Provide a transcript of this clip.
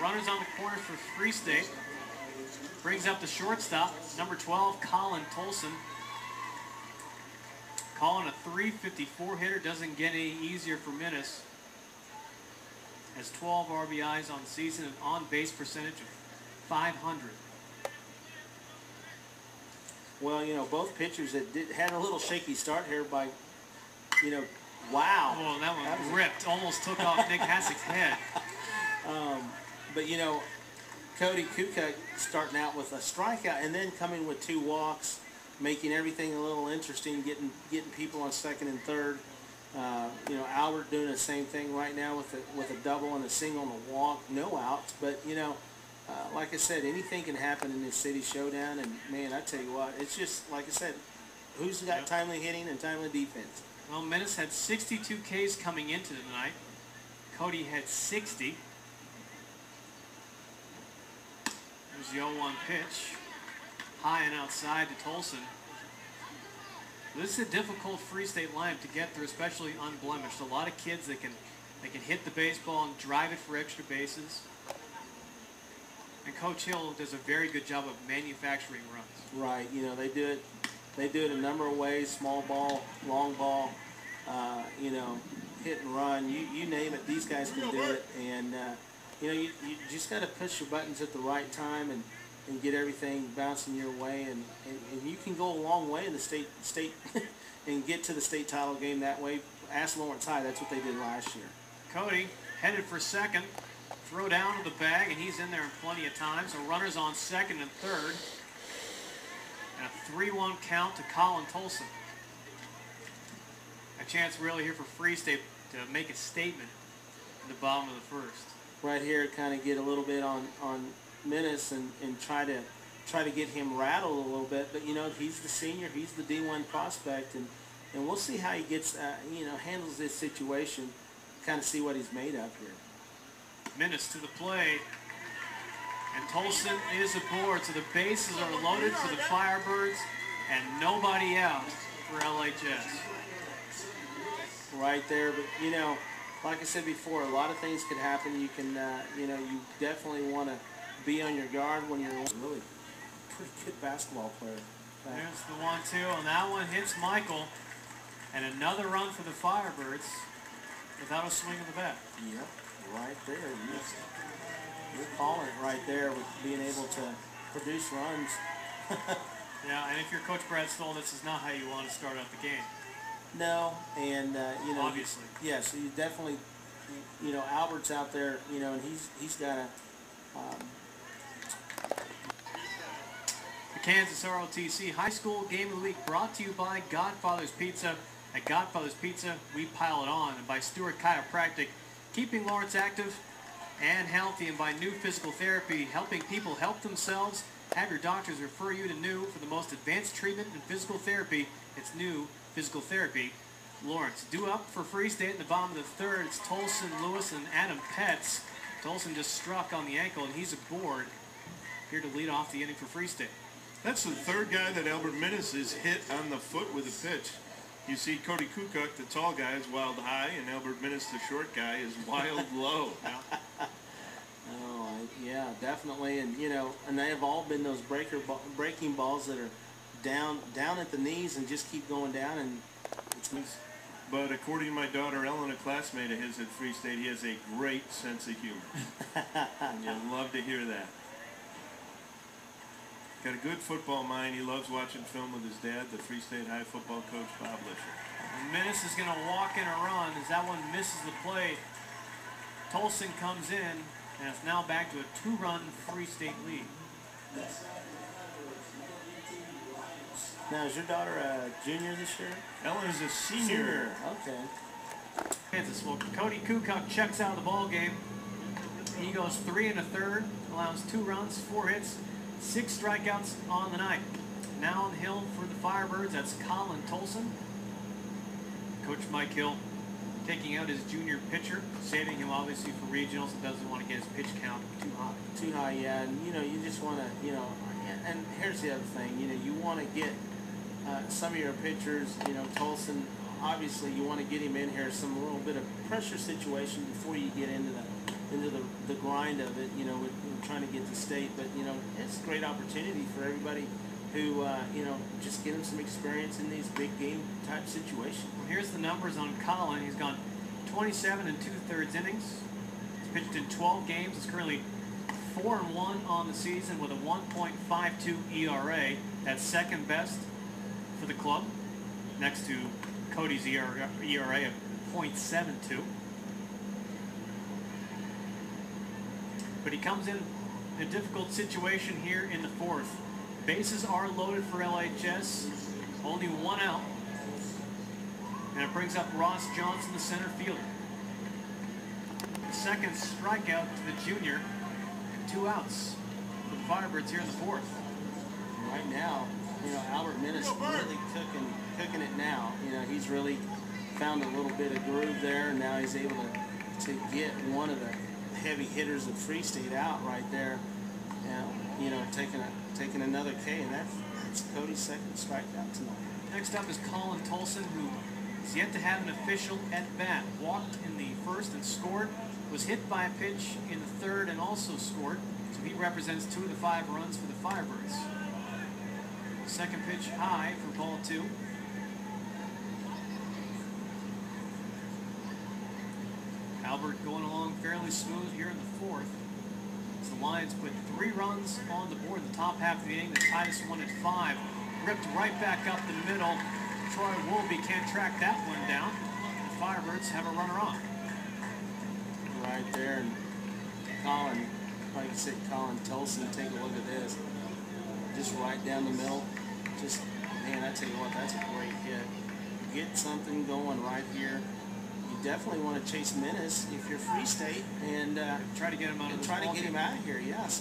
runners on the corner for Free State. Brings up the shortstop, number 12, Colin Tolson. Colin, a .354 hitter, doesn't get any easier for Minnis. Has 12 RBIs on the season, an on-base percentage of .500. Well, you know, both pitchers had a little shaky start here by, you know, wow. Oh, that one ripped, almost took off Nick Hassick's head. But, you know, Cody Kukuk starting out with a strikeout and then coming with 2 walks, making everything a little interesting, getting people on second and third. You know, Albert doing the same thing right now with a double and a single and a walk, no outs. But, you know, like I said, anything can happen in this city showdown. And, man, I tell you what, it's just, like I said, who's got timely hitting and timely defense? Well, Minnis had 62 Ks coming into tonight. Cody had 60. There's the 0-1 pitch. High and outside to Tolson. This is a difficult Free State lineup to get through, especially unblemished. A lot of kids that can hit the baseball and drive it for extra bases. And Coach Hill does a very good job of manufacturing runs. Right. You know, they do it a number of ways: small ball, long ball, you know, hit and run. You name it, these guys can do it. And you know, you just got to push your buttons at the right time and get everything bouncing your way, and you can go a long way in the state and get to the state title game that way. Ask Lawrence High, that's what they did last year. Cody headed for second, throw down to the bag, and he's in there in plenty of time. So runners on second and third, and a 3-1 count to Colin Tolson. A chance really here for Free State to make a statement in the bottom of the first. Right here, kind of get a little bit on Minnis and try to get him rattled a little bit. But, you know, he's the senior, he's the D1 prospect, and we'll see how he gets, you know, handles this situation, kind of see what he's made of here. Minnis to the plate, and Tolson is aboard, so the bases are loaded for the Firebirds, and nobody out for LHS. Right there, but, you know, like I said before, a lot of things could happen. You can, you know, you definitely want to be on your guard when you're a really pretty good basketball player. There's the 1-2, and that one hits Michael, and another run for the Firebirds without a swing of the bat. Yep, right there. You're calling it right there with being able to produce runs. Yeah, and if you're Coach Brad Stoll, this is not how you want to start out the game. No, and you know, obviously, yes, you definitely, you know, Albert's out there, you know, and he's got a. The Kansas ROTC High School Game of the Week brought to you by Godfather's Pizza. At Godfather's Pizza, we pile it on, and by Stewart Chiropractic, keeping Lawrence active and healthy, and by New Physical Therapy, helping people help themselves. Have your doctors refer you to New for the most advanced treatment in physical therapy. It's New Physical Therapy. Lawrence due up for Free State in the bottom of the third. It's Tolson, Lewis, and Adam Petz. Tolson just struck on the ankle, and he's aboard here to lead off the inning for Free State. That's the third guy that Albert Minnis has hit on the foot with a pitch. You see Cody Kukuk, the tall guy, is wild high, and Albert Minnis, the short guy, is wild low. Oh, yeah, definitely. And, you know, and they have all been those breaking balls that are down at the knees and just keep going down. And it's nice. But according to my daughter Ellen, a classmate of his at Free State, he has a great sense of humor. And you'll love to hear that. Got a good football mind. He loves watching film with his dad, the Free State High football coach, Bob Lisher. And Minnis is going to walk in a run as that one misses the plate. Tolson comes in, and it's now back to a 2-run Free State lead. Now, is your daughter a junior this year? Ellen is a senior. Okay. Kansas. Well, Cody Kukuk checks out of the ball game. He goes 3 1/3, allows 2 runs, 4 hits, 6 strikeouts on the night. Now on the hill for the Firebirds, that's Colin Tolson. Coach Mike Hill taking out his junior pitcher, saving him obviously for regionals, and doesn't want to get his pitch count too high. Too high, yeah. And, you know, you just want to, you know, and here's the other thing, you know, you want to get some of your pitchers, you know, Tolson, obviously you want to get him in here some little bit of pressure situation before you get into the grind of it, you know, with trying to get to state. But, you know, it's a great opportunity for everybody who, you know, just get them some experience in these big game type situations. Well, here's the numbers on Colin. He's gone 27 2/3 innings. He's pitched in 12 games. He's currently 4-1 on the season with a 1.52 ERA. That's second best for the club, next to Cody's ERA of 0.72. But he comes in a difficult situation here in the fourth. Bases are loaded for LHS, only one out. And it brings up Ross Johnson, the center fielder. The second strikeout to the junior, 2 outs for the Firebirds here in the fourth. Right now, you know, Albert Minnis really cooking it now. You know, he's really found a little bit of groove there, and now he's able to get one of the heavy hitters of Free State out right there, and, you know, taking another K, and that's Cody's second strikeout tonight. Next up is Colin Tolson, who is yet to have an official at-bat. Walked in the first and scored, was hit by a pitch in the third and also scored, so he represents 2 of the 5 runs for the Firebirds. Second pitch high for ball 2. Albert going along fairly smooth here in the fourth. As the Lions put 3 runs on the board in the top half of the inning. They tie this one at 5. Ripped right back up the middle. Troy Wolby can't track that one down. The Firebirds have a runner on. Right there, and Colin, like you said, Colin Tolson, take a look at this. Just right down the middle. Just, man, I tell you what, that's a great hit. Get something going right here. You definitely want to chase Minnis if you're Free State and try to get him out of here. Yeah. So